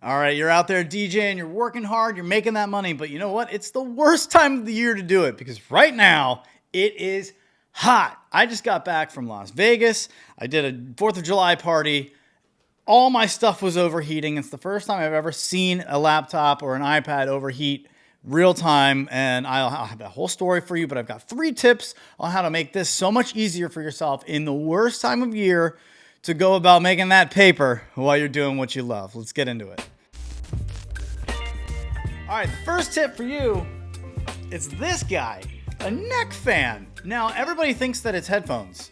All right, you're out there DJing, you're working hard, you're making that money, but you know what? It's the worst time of the year to do it because right now it is hot. I just got back from Las Vegas. I did a 4th of July party. All my stuff was overheating. It's the first time I've ever seen a laptop or an iPad overheat real time, and I'll have a whole story for you, but I've got 3 tips on how to make this so much easier for yourself in the worst time of year to go about making that paper while you're doing what you love. Let's get into it. All right, the first tip for you, it's this guy, a neck fan. Now, everybody thinks that it's headphones,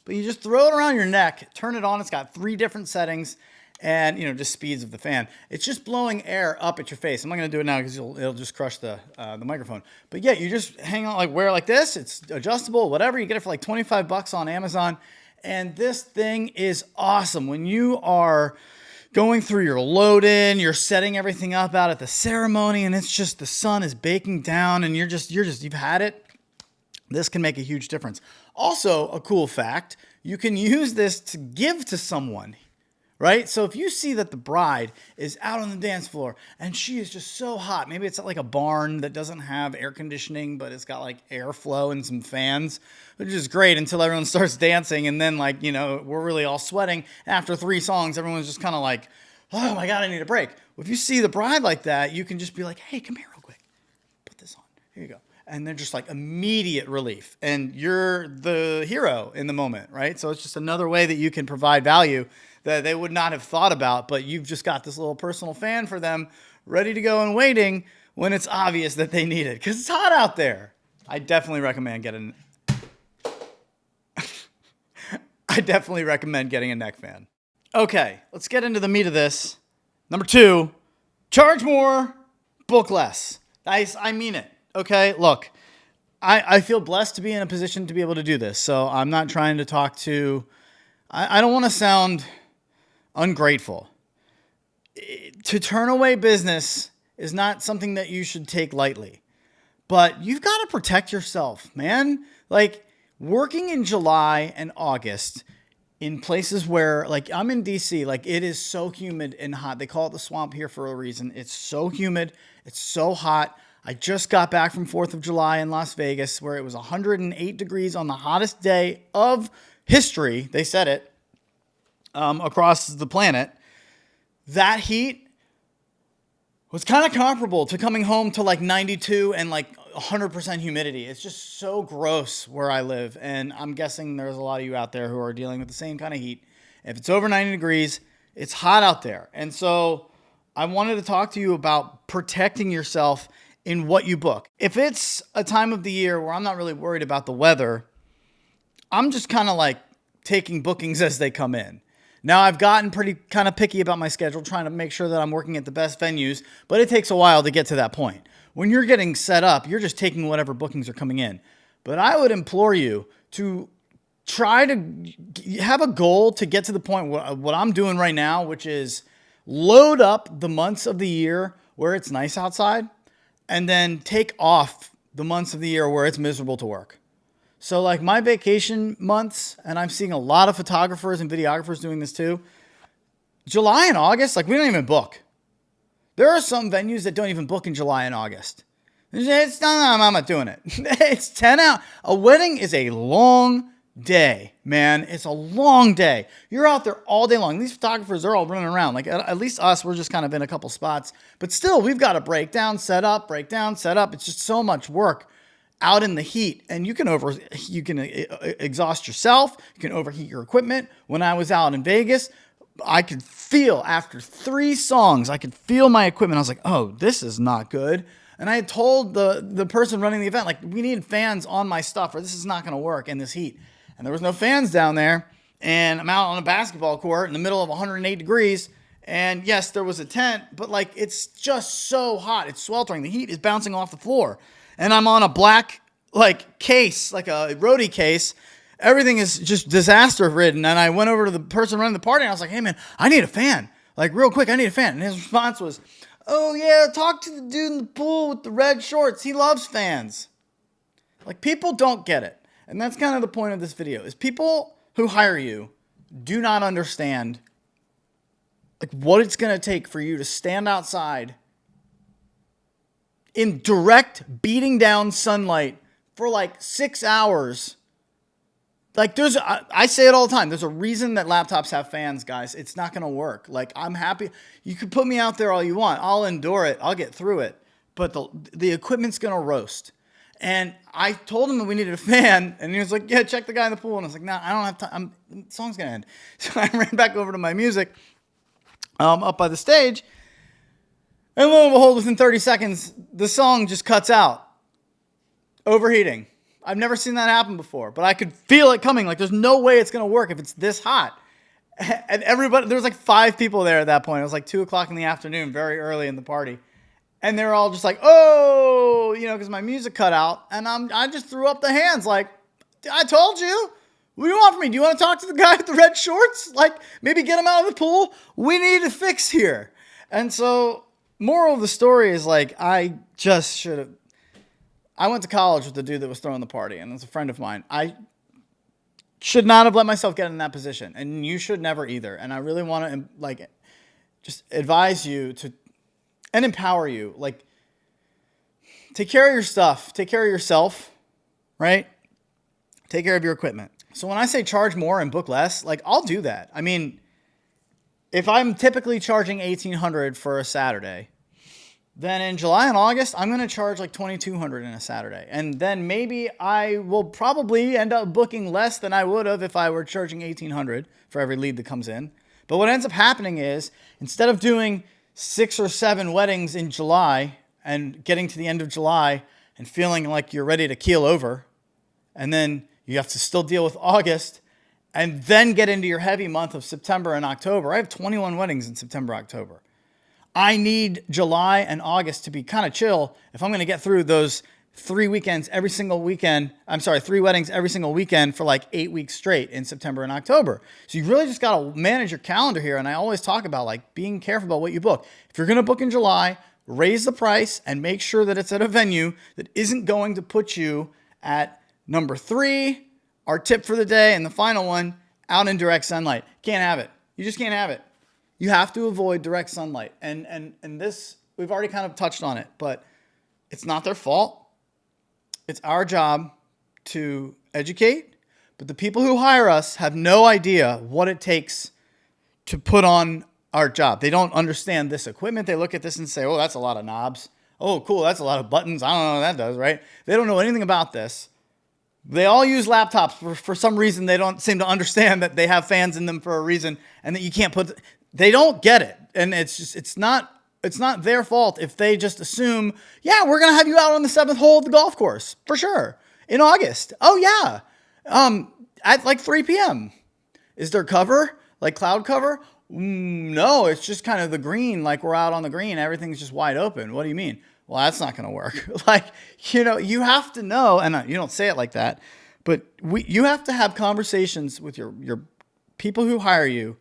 but you just throw it around your neck, turn it on. It's got 3 different settings and, just speeds of the fan. It's just blowing air up at your face. I'm not going to do it now because it'll just crush the microphone. But yeah, you just hang on, wear it like this. It's adjustable, whatever. You get it for like $25 on Amazon. And this thing is awesome. When you are going through your load in, you're setting everything up out at the ceremony, and it's just the sun is baking down and you've had it. This can make a huge difference. Also, a cool fact, you can use this to give to someone, right? So if you see that the bride is out on the dance floor and she is just so hot, maybe it's at like a barn that doesn't have air conditioning, but it's got like airflow and some fans, which is great until everyone starts dancing. And then we're really all sweating. After 3 songs, everyone's just kind of like, oh my God, I need a break. Well, if you see the bride like that, you can just be like, hey, come here real quick. Put this on. Here you go. And they're just like immediate relief. And you're the hero in the moment, right? So it's just another way that you can provide value that they would not have thought about, but you've just got this little personal fan for them ready to go and waiting when it's obvious that they need it because it's hot out there. I definitely recommend getting a neck fan. Okay, let's get into the meat of this. Number 2, charge more, book less. I mean it. Okay, look, I feel blessed to be in a position to be able to do this. So I'm not trying to talk to, I don't want to sound ungrateful. To turn away business is not something that you should take lightly, but you've got to protect yourself, man. Like working in July and August in places where, like, I'm in DC, like it is so humid and hot. They call it the swamp here for a reason. It's so humid. It's so hot. I just got back from 4th of July in Las Vegas where it was 108 degrees on the hottest day of history. They said it across the planet. That heat was kind of comparable to coming home to like 92 and like 100% humidity. It's just so gross where I live. And I'm guessing there's a lot of you out there who are dealing with the same kind of heat. If it's over 90 degrees, it's hot out there. And so I wanted to talk to you about protecting yourself in what you book. If it's a time of the year where I'm not really worried about the weather, I'm just kind of like taking bookings as they come in. Now, I've gotten pretty kind of picky about my schedule, trying to make sure that I'm working at the best venues, but it takes a while to get to that point. When you're getting set up, you're just taking whatever bookings are coming in. But I would implore you to try to have a goal to get to the point what I'm doing right now, which is load up the months of the year where it's nice outside and then take off the months of the year where it's miserable to work. So like my vacation months, and I'm seeing a lot of photographers and videographers doing this too, July and August, like we don't even book. There are some venues that don't even book in July and August. It's not, I'm not doing it. It's 10 out. A wedding is a long day, man. It's a long day. You're out there all day long. These photographers are all running around. Like at least us, we're just kind of in a couple spots. But still, we've got to break down, set up. It's just so much work out in the heat, and you can exhaust yourself. You can overheat your equipment. When I was out in Vegas, I could feel after 3 songs, I could feel my equipment. I was like, oh, this is not good. And I had told the person running the event, like, we need fans on my stuff or this is not going to work in this heat. And there was no fans down there. And I'm out on a basketball court in the middle of 108 degrees. And yes, there was a tent, but like, it's just so hot. It's sweltering. The heat is bouncing off the floor. And I'm on a black case, like a roadie case. Everything is just disaster ridden. And I went over to the person running the party and I was like, hey man, I need a fan. Like real quick, I need a fan. And his response was, oh yeah, talk to the dude in the pool with the red shorts. He loves fans. Like people don't get it. And that's kind of the point of this video is people who hire you do not understand like what it's going to take for you to stand outside in direct beating down sunlight for like 6 hours. Like I say it all the time. There's a reason that laptops have fans, guys. It's not going to work. Like I'm happy. You can put me out there all you want. I'll endure it. I'll get through it. But the equipment's going to roast. And I told him that we needed a fan. And he was like, yeah, check the guy in the pool. And I was like, nah, I don't have time. The song's going to end. So I ran back over to my music up by the stage. And lo and behold, within 30 seconds, the song just cuts out. Overheating. I've never seen that happen before, but I could feel it coming. Like, there's no way it's going to work if it's this hot. And everybody, there was like 5 people there at that point. It was like 2 o'clock in the afternoon, very early in the party. And they were all just like, oh, because my music cut out. And I just threw up the hands like, I told you. What do you want from me? Do you want to talk to the guy with the red shorts? Like, maybe get him out of the pool? We need a fix here. And so, moral of the story is like, I just should have. I went to college with the dude that was throwing the party, and it's a friend of mine. I should not have let myself get in that position, and you should never either. And I really want to just advise you to and empower you. Like, take care of your stuff, take care of yourself, right? Take care of your equipment. So when I say charge more and book less, like I'll do that. I mean, if I'm typically charging $1,800 for a Saturday, then in July and August, I'm going to charge like $2,200 in a Saturday. And then maybe I will probably end up booking less than I would have if I were charging $1,800 for every lead that comes in. But what ends up happening is instead of doing 6 or 7 weddings in July and getting to the end of July and feeling like you're ready to keel over, and then you have to still deal with August and then get into your heavy month of September and October. I have 21 weddings in September, October. I need July and August to be kind of chill if I'm going to get through those 3 weekends every single weekend. 3 weddings every single weekend for like 8 weeks straight in September and October. So you really just got to manage your calendar here. And I always talk about like being careful about what you book. If you're going to book in July, raise the price and make sure that it's at a venue that isn't going to put you at number 3, our tip for the day, and the final one, out in direct sunlight. Can't have it. You just can't have it. You have to avoid direct sunlight. And this, we've already kind of touched on it, but it's not their fault. It's our job to educate, but the people who hire us have no idea what it takes to put on our job. They don't understand this equipment. They look at this and say, oh, that's a lot of knobs. Oh, cool, that's a lot of buttons. I don't know what that does, right? They don't know anything about this. They all use laptops for some reason. They don't seem to understand that they have fans in them for a reason and that you can't put... They don't get it. And it's not their fault if they just assume, yeah, we're going to have you out on the 7th hole of the golf course for sure in August. Oh yeah. At like 3 p.m. Is there cover? Like cloud cover? No, it's just kind of the green. Like we're out on the green. Everything's just wide open. What do you mean? Well, that's not going to work. Like, you have to know, and you don't say it like that, but you have to have conversations with your people who hire you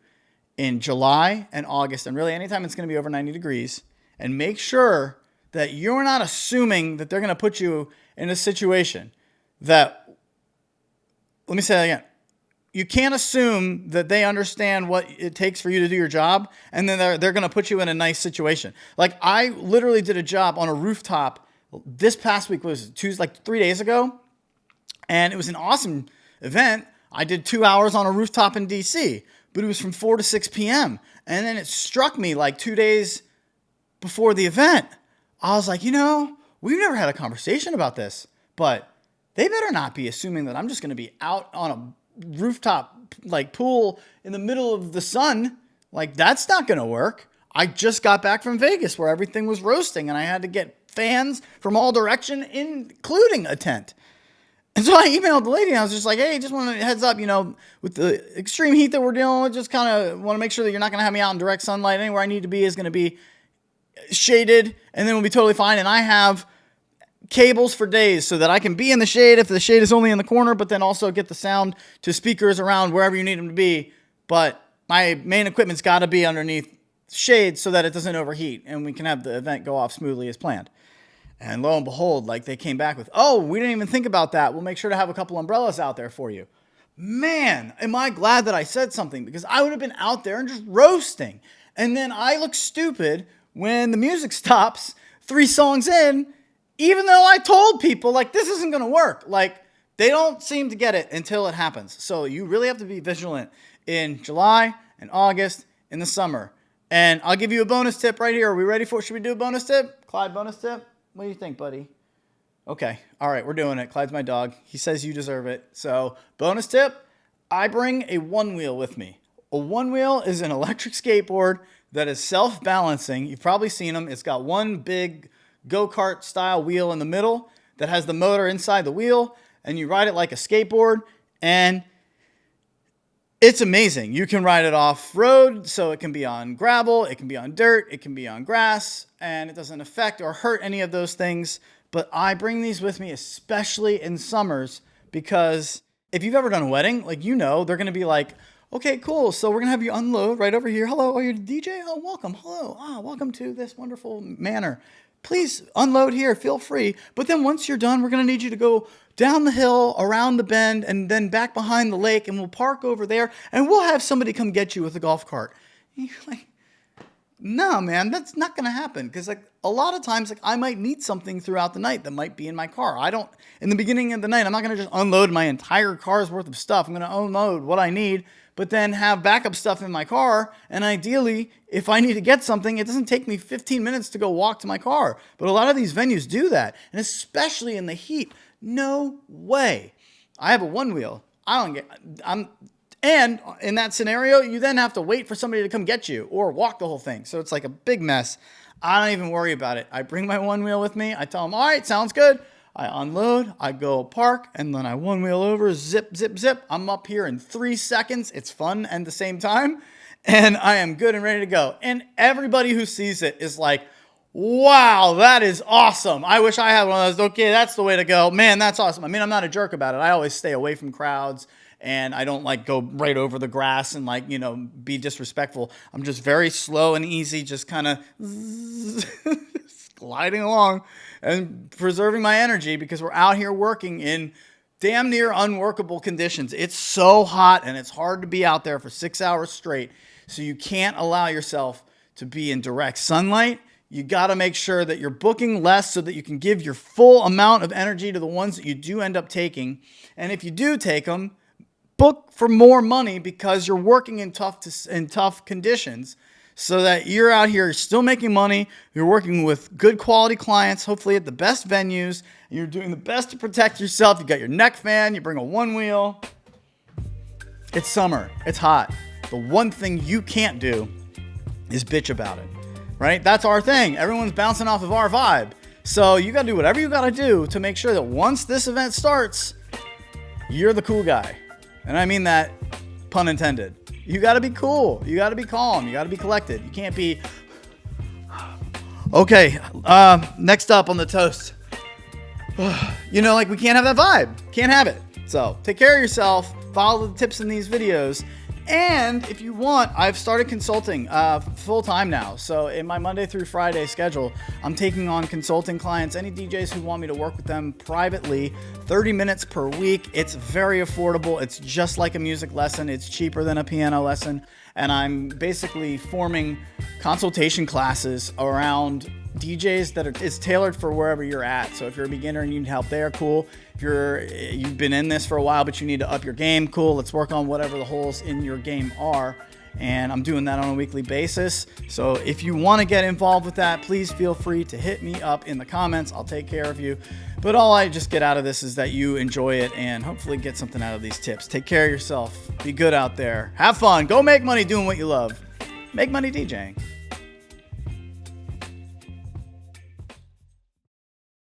in July and August, and really anytime it's going to be over 90 degrees, and make sure that you're not assuming that they're going to put you in a situation that, let me say that again. You can't assume that they understand what it takes for you to do your job, and then they're going to put you in a nice situation. Like I literally did a job on a rooftop this past week, was Tuesday, like 3 days ago, and it was an awesome event. I did 2 hours on a rooftop in DC, but it was from 4 to 6 p.m. And then it struck me like 2 days before the event. I was like, we've never had a conversation about this, but they better not be assuming that I'm just going to be out on a rooftop like pool in the middle of the sun. Like that's not going to work. I just got back from Vegas where everything was roasting and I had to get fans from all direction, including a tent. And so I emailed the lady and I was just like, hey, just want to heads up, with the extreme heat that we're dealing with, just kind of want to make sure that you're not going to have me out in direct sunlight. Anywhere I need to be is going to be shaded and then we'll be totally fine. And I have cables for days so that I can be in the shade if the shade is only in the corner, but then also get the sound to speakers around wherever you need them to be. But my main equipment's got to be underneath shade so that it doesn't overheat and we can have the event go off smoothly as planned. And lo and behold, like they came back with, oh, we didn't even think about that. We'll make sure to have a couple umbrellas out there for you. Man, am I glad that I said something, because I would have been out there and just roasting. And then I look stupid when the music stops 3 songs in, even though I told people, like, this isn't going to work. Like, they don't seem to get it until it happens. So you really have to be vigilant in July and August, in the summer. And I'll give you a bonus tip right here. Are we ready for it? Should we do a bonus tip? Clyde, bonus tip? What do you think, buddy? Okay. All right, we're doing it. Clyde's my dog. He says you deserve it. So bonus tip, I bring a one-wheel with me. A one-wheel is an electric skateboard that is self-balancing. You've probably seen them. It's got one big go-kart style wheel in the middle that has the motor inside the wheel, and you ride it like a skateboard, and it's amazing. You can ride it off-road, so it can be on gravel, it can be on dirt, it can be on grass, and it doesn't affect or hurt any of those things. But I bring these with me, especially in summers, because if you've ever done a wedding, like, you know, they're going to be like, okay, cool. So we're going to have you unload right over here. Hello, are you the DJ? Oh, welcome. Hello. Welcome to this wonderful manor. Please unload here. Feel free. But then once you're done, we're going to need you to go down the hill, around the bend, and then back behind the lake, and we'll park over there, and we'll have somebody come get you with a golf cart. And you're like, no, man, that's not going to happen. Because, like, a lot of times, like, I might need something throughout the night that might be in my car. In the beginning of the night, I'm not going to just unload my entire car's worth of stuff. I'm going to unload what I need, but then have backup stuff in my car. And ideally, if I need to get something, it doesn't take me 15 minutes to go walk to my car. But a lot of these venues do that. And especially in the heat, no way. I have a one wheel. And in that scenario, you then have to wait for somebody to come get you or walk the whole thing. So it's like a big mess. I don't even worry about it. I bring my one wheel with me. I tell them, all right, sounds good. I unload, I go park, and then I one wheel over, zip, zip, zip. I'm up here in 3 seconds. It's fun at the same time. And I am good and ready to go. And everybody who sees it is like, wow, that is awesome. I wish I had one of those. Okay, that's the way to go. Man, that's awesome. I mean, I'm not a jerk about it. I always stay away from crowds, and I don't like go right over the grass and, like, you know, be disrespectful. I'm just very slow and easy, just kind of gliding along and preserving my energy, because we're out here working in damn near unworkable conditions. It's so hot and it's hard to be out there for 6 hours straight. So you can't allow yourself to be in direct sunlight. You got to make sure that you're booking less so that you can give your full amount of energy to the ones that you do end up taking. And if you do take them, book for more money, because you're working in tough conditions, so that you're out here still making money. You're working with good quality clients, hopefully at the best venues, and you're doing the best to protect yourself. You got your neck fan, you bring a one wheel. It's summer, it's hot. The one thing you can't do is bitch about it, right? That's our thing. Everyone's bouncing off of our vibe. So you got to do whatever you got to do to make sure that once this event starts, you're the cool guy. And I mean that pun intended. You got to be cool. You got to be calm. You got to be collected. You can't be... Okay, next up on the toast. You know, like, we can't have that vibe. Can't have it. So take care of yourself. Follow the tips in these videos. And if you want, I've started consulting full time now. So in my Monday through Friday schedule, I'm taking on consulting clients, any DJs who want me to work with them privately, 30 minutes per week. It's very affordable. It's just like a music lesson. It's cheaper than a piano lesson. And I'm basically forming consultation classes around DJs that is tailored for wherever you're at. So if you're a beginner and you need help there, cool. If you've been in this for a while but you need to up your game, cool. Let's work on whatever the holes in your game are. And I'm doing that on a weekly basis. So if you want to get involved with that, please feel free to hit me up in the comments. I'll take care of you. But all I just get out of this is that you enjoy it and hopefully get something out of these tips. Take care of yourself. Be good out there. Have fun. Go make money doing what you love. Make money DJing.